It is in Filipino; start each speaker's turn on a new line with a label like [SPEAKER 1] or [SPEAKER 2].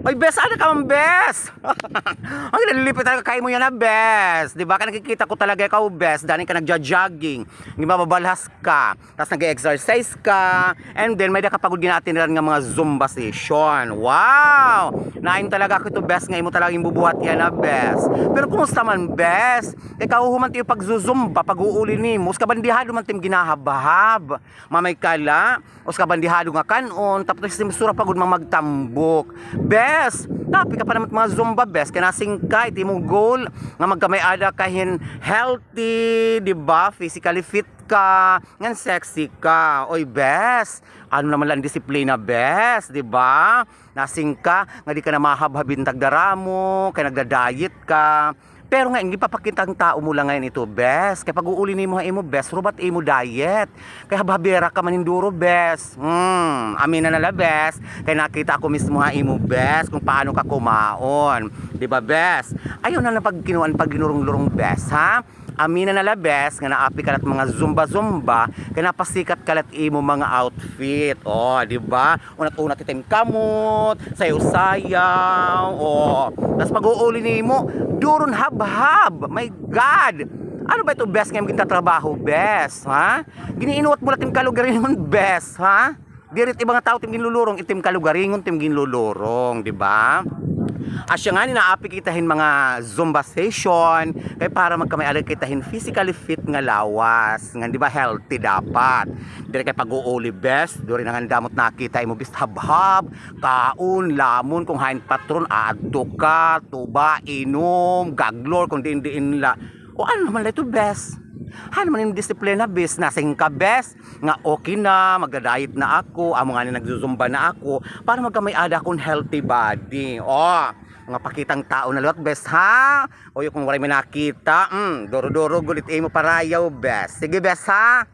[SPEAKER 1] Ay, bes, ano ka man, bes? Ang nalilipit talaga kayo mo yan na, bes. Di ba? Ka nakikita ko talaga ikaw, bes. Dahil ka nagja-jogging. Di ba, babalhas ka. Tapos nag-exercise ka. And then, may nakapagod natin rin nga mga Zumba session. Wow! Nain talaga ako ito, bes. Ngayon mo talaga yung bubuhat yan na, bes. Pero kumusta man, bes? Ikaw humanti yung pag-zumba, pag-uuli ni mo. Us kabandihado man tim ginahabahab. Mamay kala. Us kabandihado nga kanon. Tapos simsura pagod mang magtambok. Bes, napi ka pa naman mga Zumba, bes. Kaya nasing ka, iti mong goal nga magkamay ada kahin healthy, di ba? Physically fit ka, ngan sexy ka. Oy, bes, ano naman lang disiplina, bes, di ba? Nasing ka, nga di ka na mahabhabin tagdara mo, kaya nagda-diet ka. Pero nga, hindi papakita ang tao mo lang ngayon ito, bes. Kaya pag-uuli ni mo nga imo, bes, rubat imo diet. Kaya hababera ka maninduro, bes. Amin na nala, bes. Kaya nakita ako mismo nga imo, bes, kung paano ka kumaon. Diba, bes? Ayaw na pag ginurong-lurong, bes, ha? Amina na labes nga naapi kalat mga zumba kaya napasikat kalat imo mga outfit. Oh, di ba? Unat-unat itim kamot, sayaw-sayaw. Oh, tas pag-uuli nimo, duron hab-hab. My God! Ano ba ito, bes, ngayon kita trabaho, bes? Ha? Giniinuwat mo lang tim kalugaringon, bes, ha? Dirit ibang tao tim ginlulurong, itim kalugaringon tim ginlulurong, di ba? Asya nga ni naapi kitahin mga Zumba session kay para magkamay kitahin physically fit nga lawas nga di ba healthy dapat dire kay pag-uuli best duri nang damot nakita imo bist habhab kaon lamon kung hain patron aadto ka tuba inom gaglor kung diin la o ano naman ito best. Ano man yung disiplina, bes, nasing ka, bes, nga okay na, magda-diet na ako, amo nga ni nagzuzumba na ako, para magkamay ada akong healthy body. O, mga pakitang tao na lot, bes, ha? O yung kung wala may nakita, doro-doro, gulit mo parayaw, bes. Sige, bes, ha?